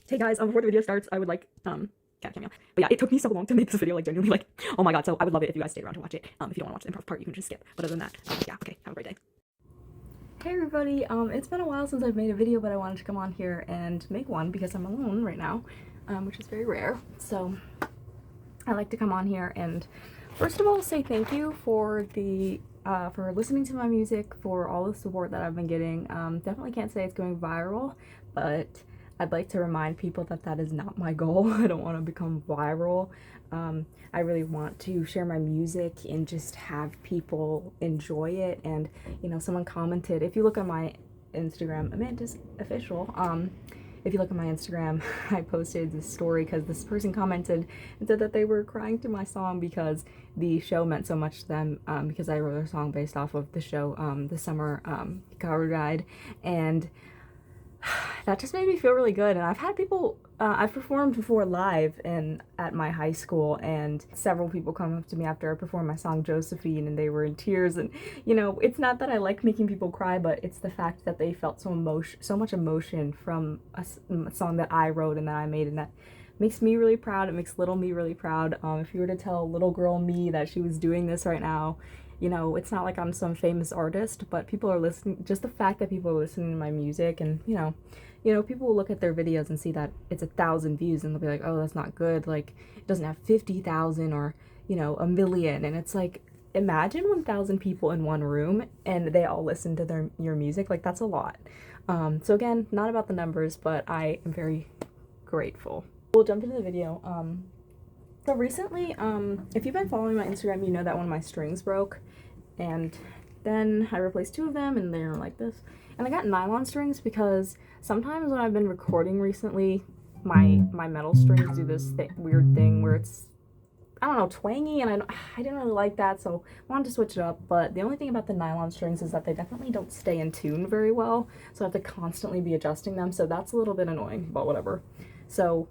Hey guys, before the video starts, I would like, cat cameo. But yeah, it took me so long to make this video, like genuinely, like, oh my god, so I would love it if you guys stayed around to watch it. If you don't want to watch the improv part, you can just skip. But other than that, yeah, okay, have a great day. Hey everybody, it's been a while since I've made a video, but I wanted to come on here and make one because I'm alone right now, which is very rare. So I like to come on here and first of all say thank you for the for listening to my music, for all the support that I've been getting. Definitely can't say it's going viral, but I'd like to remind people that that is not my goal. I don't want to become viral. I really want to share my music and just have people enjoy it. And, you know, someone commented, if you look on my Instagram, amantisofficial, if you look at my Instagram, I posted this story because this person commented and said that they were crying to my song because the show meant so much to them, because I wrote a song based off of the show, the summer Hikaru died, and that just made me feel really good. And I've had people, I've performed before live at my high school, and several people come up to me after I performed my song Josephine, and they were in tears. And you know, it's not that I like making people cry, but it's the fact that they felt so much emotion from a song that I wrote and that I made, and that makes me really proud. It makes little me really proud. If you were to tell little girl me that she was doing this right now, you know, it's not like I'm some famous artist, but people are listening. Just the fact that people are listening to my music, and you know, people will look at their videos and see that it's 1,000 views, and they'll be like, oh, that's not good. Like, it doesn't have 50,000 or, you know, 1,000,000. And it's like, imagine 1,000 people in one room and they all listen to your music. Like, that's a lot. So again, not about the numbers, but I am very grateful. We'll jump into the video. So recently, if you've been following my Instagram, you know that one of my strings broke, and then I replaced 2 of them, and they're like this. And I got nylon strings because sometimes when I've been recording recently, my metal strings do this weird thing where it's, I don't know, twangy, and I didn't really like that, so I wanted to switch it up. But the only thing about the nylon strings is that they definitely don't stay in tune very well, so I have to constantly be adjusting them, so that's a little bit annoying, but whatever. So,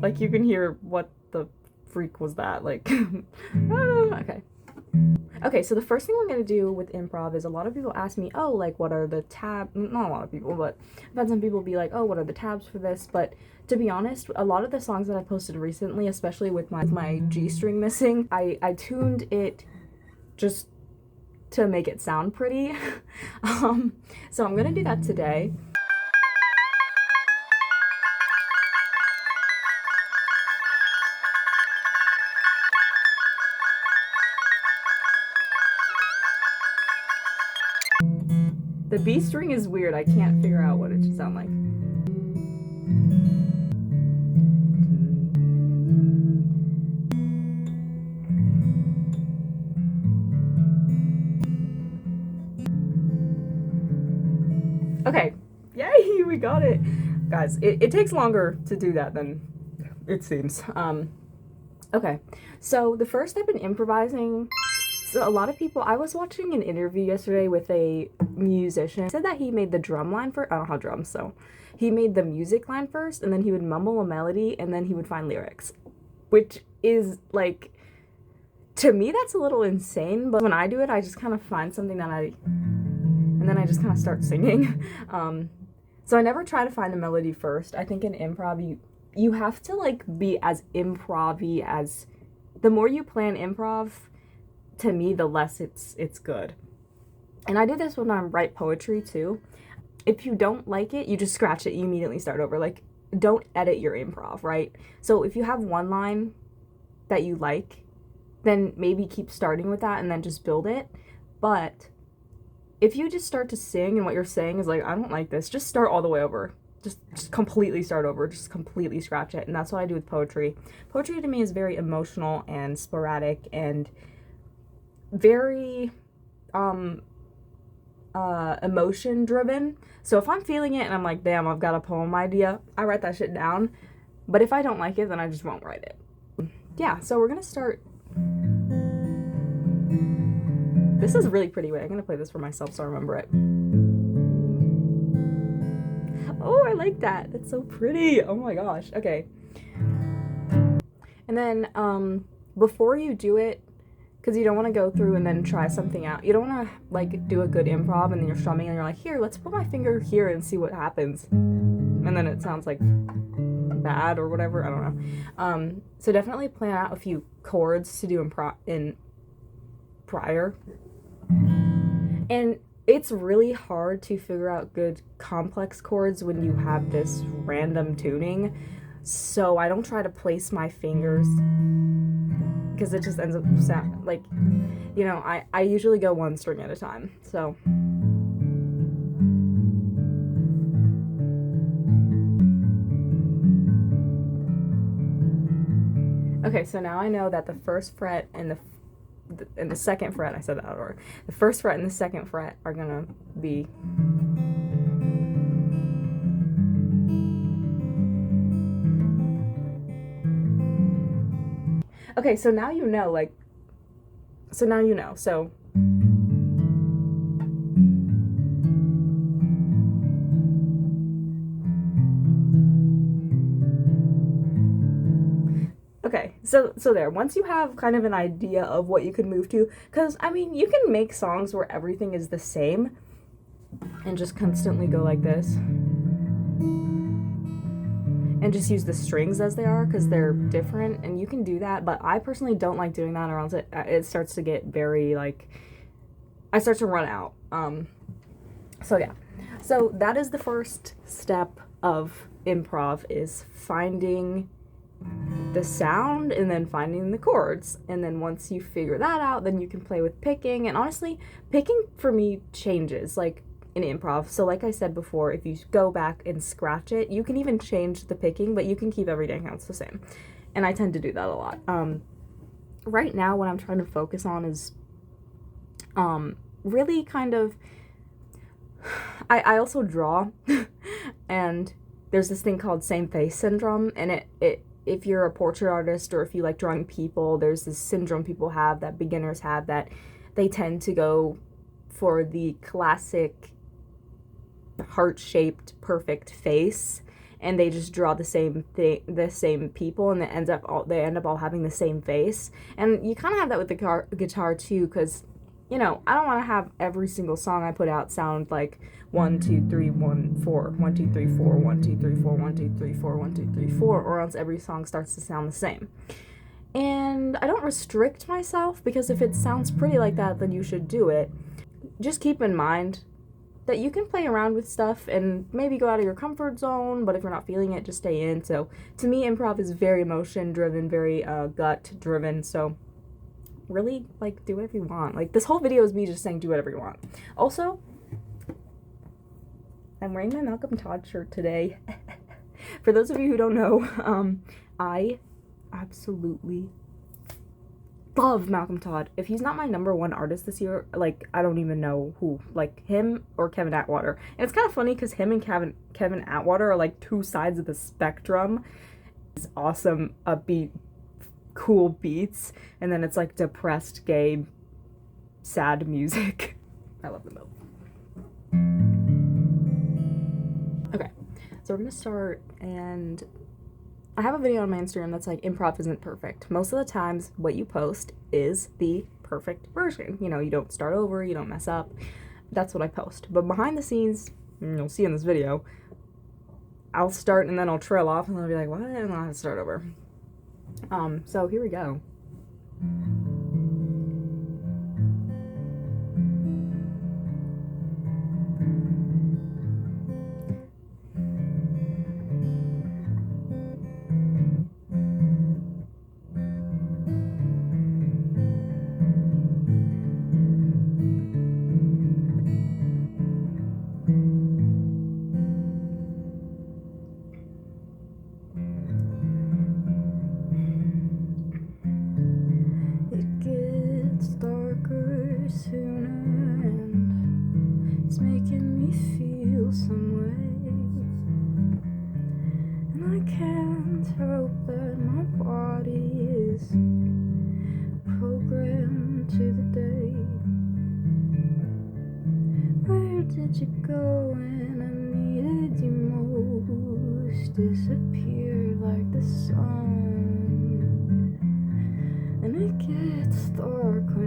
like, you can hear what the freak was that, like, okay. Okay, so the first thing we're going to do with improv is, a lot of people ask me, oh, like, what are the tabs? Not a lot of people, but I've had some people be like, oh, what are the tabs for this? But to be honest, a lot of the songs that I posted recently, especially with my G string missing, I tuned it just to make it sound pretty. So I'm going to do that today. The B string is weird. I can't figure out what it should sound like. Okay, yay, we got it. Guys, it takes longer to do that than it seems. Okay, so the first step in improvising, so a lot of people, I was watching an interview yesterday with a musician. He said that he made the drum line first. I don't have drums, so he made the music line first, and then he would mumble a melody, and then he would find lyrics, which is like, to me that's a little insane. But when I do it, I just kind of find something that and then I just kind of start singing. So I never try to find the melody first. I think in improv you have to like be as improv-y as, the more you plan improv, to me, the less it's good. And I do this when I write poetry too. If you don't like it, you just scratch it, you immediately start over. Like, don't edit your improv, right? So if you have one line that you like, then maybe keep starting with that and then just build it. But if you just start to sing and what you're saying is like, I don't like this, just start all the way over. Just completely start over, just completely scratch it. And that's what I do with poetry. Poetry to me is very emotional and sporadic and very emotion driven. So if I'm feeling it and I'm like, damn, I've got a poem idea, I write that shit down. But if I don't like it, then I just won't write it. Yeah, so we're gonna start. This is really pretty. Wait, I'm gonna play this for myself so I remember it. Oh, I like that. That's so pretty. Oh my gosh. Okay. And then before you do it, because you don't want to go through and then try something out. You don't want to like do a good improv and then you're strumming and you're like, here, let's put my finger here and see what happens, and then it sounds like bad or whatever. I don't know. So definitely plan out a few chords to do in prior. And it's really hard to figure out good complex chords when you have this random tuning. So I don't try to place my fingers because it just ends up sound like, you know, I usually go one string at a time. So okay, so now I know that the first fret and the second fret, I said that out of order. The first fret and the second fret are gonna be okay, so now you know, like, so now you know, so okay, so there, once you have kind of an idea of what you could move to, because, I mean, you can make songs where everything is the same and just constantly go like this. And just use the strings as they are because they're different, and you can do that, but I personally don't like doing that, or else it starts to get very, like, I start to run out. So yeah. So that is the first step of improv, is finding the sound and then finding the chords. And then once you figure that out, then you can play with picking. And honestly, picking for me changes, like, in improv. So like I said before, if you go back and scratch it, you can even change the picking, but you can keep everyday counts the same. And I tend to do that a lot. Right now, what I'm trying to focus on is really kind of, I also draw, and there's this thing called same face syndrome, and it if you're a portrait artist or if you like drawing people, there's this syndrome people have, that beginners have, that they tend to go for the classic heart-shaped perfect face, and they just draw the same thing, the same people, and they end up all having the same face. And you kind of have that with the guitar too, because, you know, I don't want to have every single song I put out sound like 1 2 3 1 4 1 2 3 4 1 2 3 4 1 2 3 4 1 2 3 4, or else every song starts to sound the same. And I don't restrict myself, because if it sounds pretty like that, then you should do it. Just keep in mind that you can play around with stuff and maybe go out of your comfort zone, but if you're not feeling it, just stay in. So to me, improv is very emotion driven, very gut driven. So really, like, do whatever you want. Like, this whole video is me just saying do whatever you want. Also, I'm wearing my Malcolm Todd shirt today. For those of you who don't know, I absolutely love Malcolm Todd. If he's not my #1 artist this year, like, I don't even know who. Like, him or Kevin Atwater. And it's kind of funny because him and Kevin Atwater are like two sides of the spectrum. It's awesome, upbeat, cool beats, and then it's like depressed, gay, sad music. I love them both. Okay, so we're gonna start, and I have a video on my Instagram that's like, improv isn't perfect. Most of the times, what you post is the perfect version. You know, you don't start over, you don't mess up. That's what I post. But behind the scenes, and you'll see in this video, I'll start and then I'll trail off, and I'll be like, what? And I'll have to start over. So here we go. Some way, and I can't help that my body is programmed to the day. Where did you go when I needed you most? Disappeared like the sun, and it gets dark when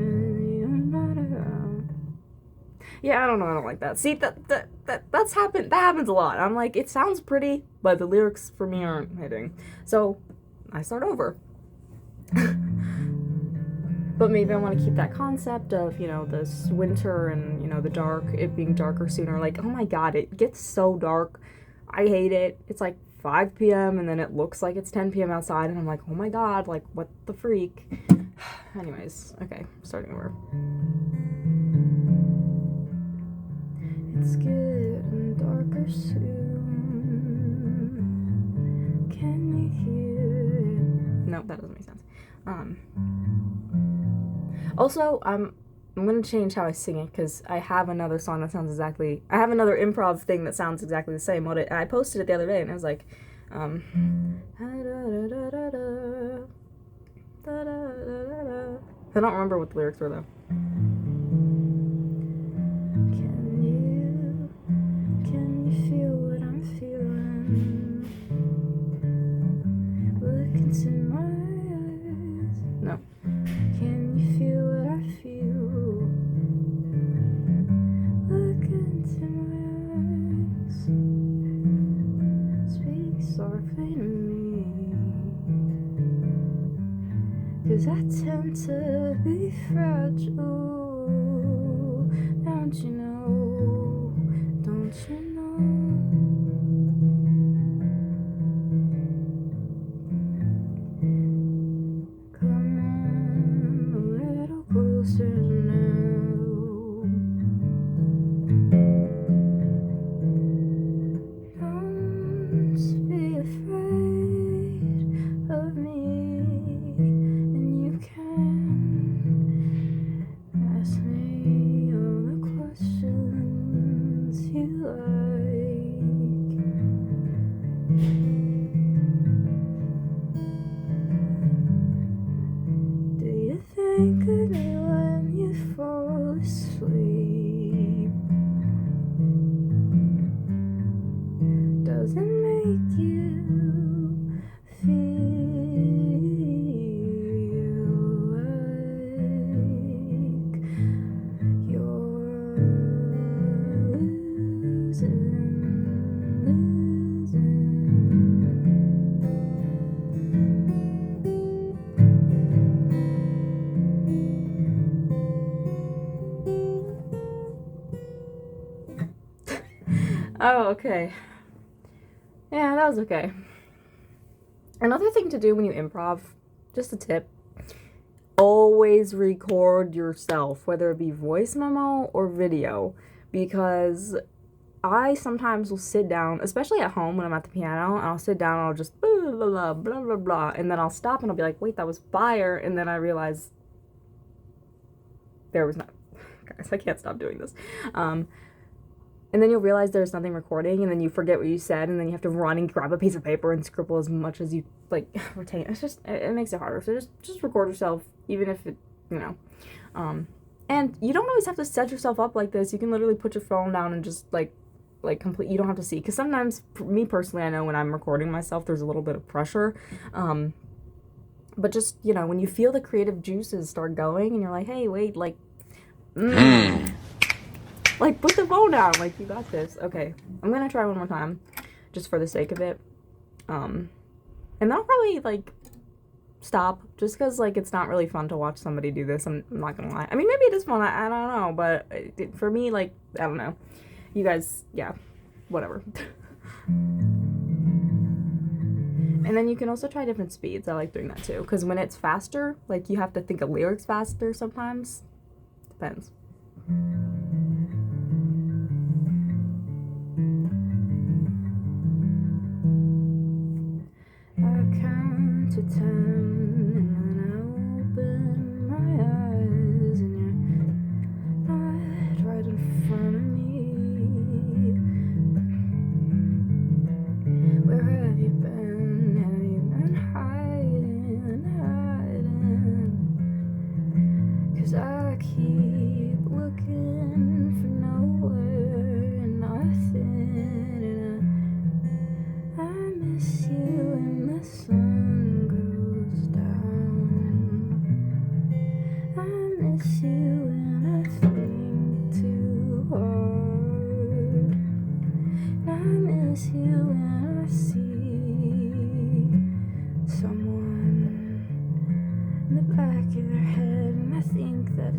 Yeah, I don't know, I don't like that. See, that happens a lot. I'm like, it sounds pretty, but the lyrics for me aren't hitting. So I start over. But maybe I want to keep that concept of, you know, this winter and, you know, the dark, it being darker sooner. Like, oh my god, it gets so dark. I hate it. It's like 5 p.m. and then it looks like it's 10 p.m. outside, and I'm like, oh my god, like, what the freak? Anyways, okay, starting over. It's getting darker soon. Can you hear it? Nope, that doesn't make sense. Also, I'm gonna change how I sing it, because I have another song that sounds exactly, I have another improv thing that sounds exactly the same. I posted it the other day, and I was like, I don't remember what the lyrics were, though. Can you feel what I'm feeling? Look into my eyes. No. Can you feel what I feel? Look into my eyes. Speak softly to me, 'cause I tend to be fragile. Don't you know? Don't you know? Come on, a little closer now. Don't be afraid of me, and you can ask me all the questions you like. Do you think of me when you fall asleep? Does it make you feel like you're losing? Oh, okay. Yeah, that was okay. Another thing to do when you improv, just a tip, always record yourself, whether it be voice memo or video, because I sometimes will sit down, especially at home when I'm at the piano, and I'll sit down and I'll just blah, blah, blah, blah, blah, blah, and then I'll stop and I'll be like, wait, that was fire, and then I realize there was not. Guys, I can't stop doing this. And then you'll realize there's nothing recording, and then you forget what you said, and then you have to run and grab a piece of paper and scribble as much as you, like, retain. It's just, it makes it harder. So just record yourself, even if it, you know. And you don't always have to set yourself up like this. You can literally put your phone down and just, like complete, you don't have to see. Because sometimes, me personally, I know when I'm recording myself, there's a little bit of pressure. But just, you know, when you feel the creative juices start going, and you're like, hey, wait, like, like, put the phone down. Like, you got this. Okay, I'm gonna try one more time, just for the sake of it. And then I'll probably, like, stop, just because, like, it's not really fun to watch somebody do this. I'm not gonna lie. I mean, maybe it is fun. I don't know. But for me, like, I don't know. You guys, yeah, whatever. And then you can also try different speeds. I like doing that, too. Because when it's faster, like, you have to think of lyrics faster sometimes. Depends. I count to 10, and then I open my eyes, and you're not right in front of me. Where have you been? Have you been hiding? 'Cause I keep looking for nowhere and nothing, and I miss you when the sun goes down. I miss you when I think too hard.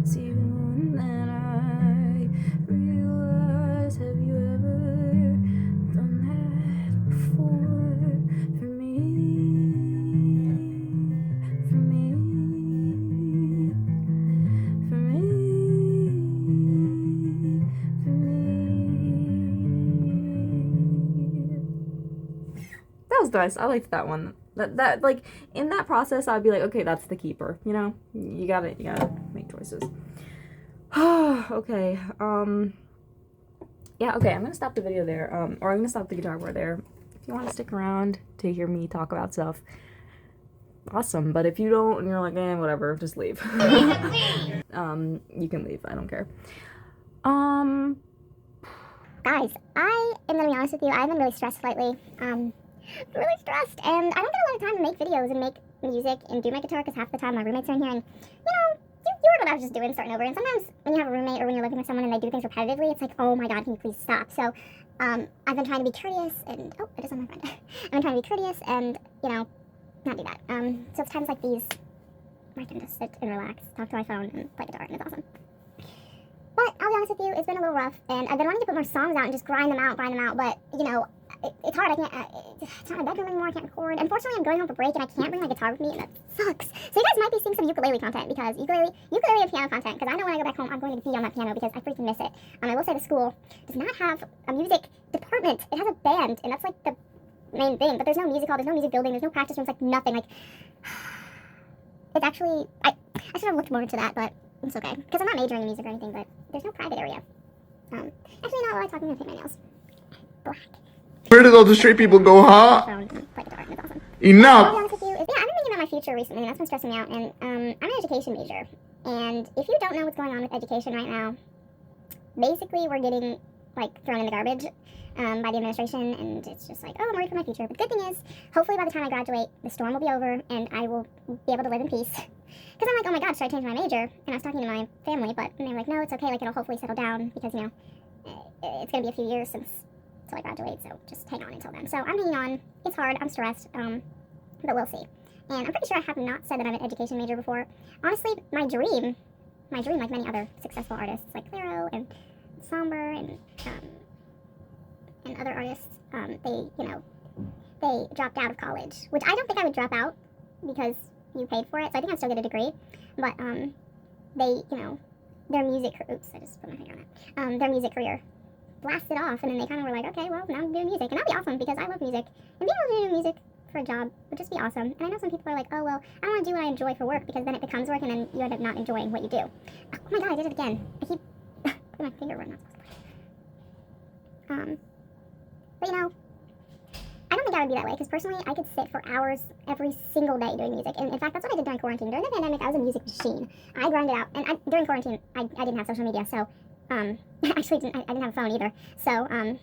soon that I realize, have you ever done that before? For me, for me, for me, for me. That was nice. I liked that one. That like in that process, I'd be like, okay, that's the keeper. You know, you gotta make choices. Okay. Yeah. Okay. I'm gonna stop the video there. Or I'm gonna stop the guitar bar there. If you want to stick around to hear me talk about stuff, awesome. But if you don't, and you're like, whatever, just leave. You can leave. I don't care. Guys, I am gonna be honest with you. I've been really stressed lately. Really stressed, and I don't get a lot of time to make videos and make music and do my guitar because half the time my roommates are in here, and you heard what I was just doing, starting over. And sometimes when you have a roommate or when you're living with someone and they do things repetitively, it's like, oh my god, can you please stop? So I've been trying to be courteous and it is on my friend. I've been trying to be courteous and not do that. So it's times like these where I can just sit and relax, talk to my phone, and play guitar, and it's awesome. But I'll be honest with you, it's been a little rough, and I've been wanting to put more songs out and just grind them out, but it's hard. I can't, it's not my bedroom anymore, I can't record. Unfortunately, I'm going home for break, and I can't bring my guitar with me, and that sucks. So you guys might be seeing some ukulele content, because ukulele and piano content, because I know when I go back home, I'm going to be on that piano, because I freaking miss it. I will say the school does not have a music department. It has a band, and that's like the main thing, but there's no music hall, there's no music building, there's no practice rooms, like nothing. Like, it's actually, I should have looked more into that, but it's okay, because I'm not majoring in music or anything, but there's no private area. Actually, no, while I talk, I'm gonna paint my nails black. Where did all the straight people go, huh? Play guitar, and it's awesome. Enough! I'll be honest with you, I've been thinking about my future recently, and that's been stressing me out, and I'm an education major, and if you don't know what's going on with education right now, basically we're getting, like, thrown in the garbage by the administration, and it's just like, oh, I'm worried for my future. But the good thing is, hopefully by the time I graduate, the storm will be over, and I will be able to live in peace. Because I'm like, oh my god, should I change my major? And I was talking to my family, but they were like, no, it's okay, like, it'll hopefully settle down, because, it's going to be a few years until I graduate, so just hang on until then. So I'm hanging on. It's hard, I'm stressed, but we'll see. And I'm pretty sure I have not said that I'm an education major before. Honestly, my dream, like many other successful artists, like Claro and Somber and other artists, they dropped out of college, which I don't think I would drop out because you paid for it, so I think I'd still get a degree, but, their music, oops, I just put my finger on it, their music career blasted off, and then they kind of were like, okay, well, now I'm doing music, and that'd be awesome, because I love music, and being able to do music for a job would just be awesome. And I know some people are like, oh, well, I don't want to do what I enjoy for work, because then it becomes work, and then you end up not enjoying what you do. Oh my god, I did it again. I keep putting my finger where I'm not supposed to. But I don't think I would be that way, because personally, I could sit for hours every single day doing music, and in fact, that's what I did during quarantine. During the pandemic, I was a music machine. I grinded out, and during quarantine, I didn't have social media, so, actually, I didn't have a phone either, so, in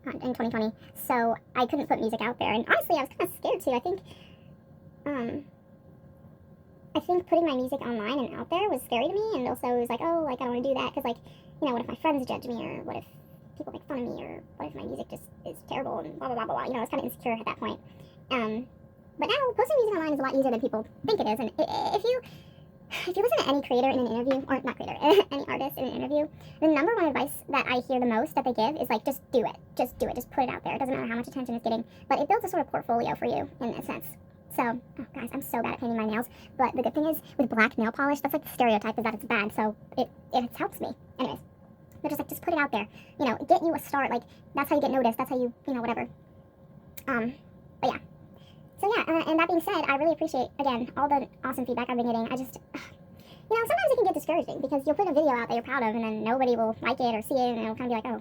2020, so I couldn't put music out there, and honestly, I was kind of scared too. I think putting my music online and out there was scary to me, and also it was like, oh, like, I don't want to do that, because, like, what if my friends judge me, or what if people make fun of me, or what if my music just is terrible, and blah, blah, blah, blah, blah. I was kind of insecure at that point. But now, posting music online is a lot easier than people think it is, and if you listen to any creator in an interview, or not creator, any artist in an interview, the number one advice that I hear the most that they give is like, just do it, just put it out there. It doesn't matter how much attention it's getting, but it builds a sort of portfolio for you in a sense. So, oh guys, I'm so bad at painting my nails, but the good thing is, with black nail polish, that's like the stereotype is that it's bad, so it helps me. Anyways, they're just like, just put it out there, get you a start, like, that's how you get noticed, that's how you, whatever. But yeah. So yeah, and that being said, I really appreciate, again, all the awesome feedback I've been getting. I just, sometimes it can get discouraging, because you'll put a video out that you're proud of, and then nobody will like it or see it, and it'll kind of be like, oh.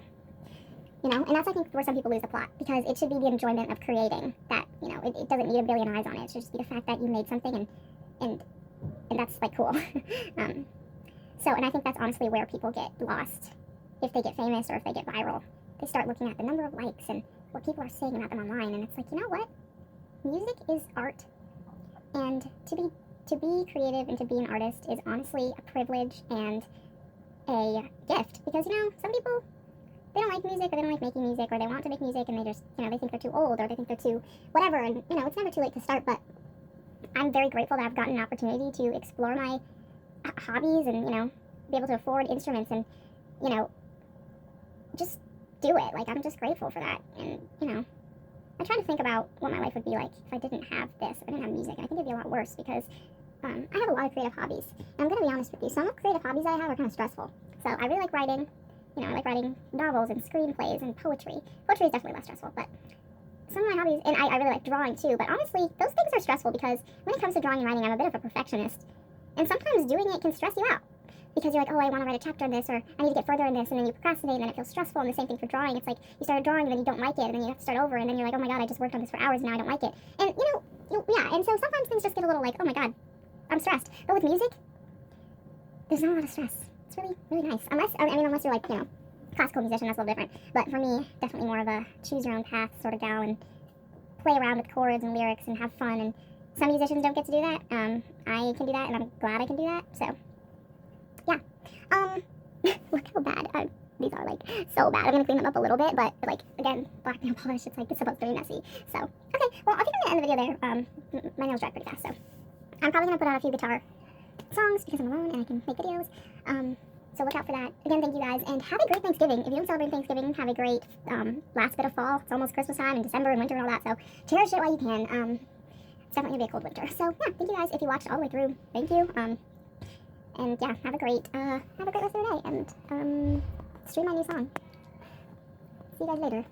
And that's, I think, where some people lose the plot, because it should be the enjoyment of creating that, it doesn't need a billion eyes on it. It should just be the fact that you made something, and that's, like, cool. And I think that's honestly where people get lost if they get famous or if they get viral. They start looking at the number of likes and what people are saying about them online, and it's like, you know what? Music is art, and to be creative and to be an artist is honestly a privilege and a gift, because, some people, they don't like music, or they don't like making music, or they want to make music, and they just, they think they're too old, or they think they're too whatever, and, it's never too late to start, but I'm very grateful that I've gotten an opportunity to explore my hobbies and, you know, be able to afford instruments and, you know, just do it. Like, I'm just grateful for that. And, you know, I try to think about what my life would be like if I didn't have this, if I didn't have music. And I think it'd be a lot worse because I have a lot of creative hobbies. And I'm going to be honest with you, some of the creative hobbies I have are kind of stressful. So I really like writing. You know, I like writing novels and screenplays and poetry. Poetry is definitely less stressful, but some of my hobbies, and I really like drawing too, but honestly, those things are stressful because when it comes to drawing and writing, I'm a bit of a perfectionist. And sometimes doing it can stress you out. Because you're like, oh, I want to write a chapter on this, or I need to get further in this, and then you procrastinate, and then it feels stressful. And the same thing for drawing. It's like you started drawing, and then you don't like it, and then you have to start over, and then you're like, oh my god, I just worked on this for hours, and now I don't like it. And yeah. And so sometimes things just get a little like, oh my god, I'm stressed. But with music, there's not a lot of stress. It's really, really nice. Unless you're like, you know, classical musician, that's a little different. But for me, definitely more of a choose your own path sort of gal, and play around with chords and lyrics and have fun. And some musicians don't get to do that. I can do that, and I'm glad I can do that. So. Yeah. Look how bad these are, like, so bad. I'm gonna clean them up a little bit, but, like, again, black nail polish, it's supposed to be messy. So, okay, well, I think I'm gonna end the video there. My nails dry pretty fast, so I'm probably gonna put on a few guitar songs because I'm alone and I can make videos. So look out for that. Again, thank you guys, and have a great Thanksgiving. If you don't celebrate Thanksgiving, have a great last bit of fall. It's almost Christmas time and December and winter and all that, so cherish it while you can. It's definitely gonna be a cold winter. So, yeah, thank you guys. If you watched all the way through, thank you. And yeah, have a great rest of your day, and stream my new song. See you guys later.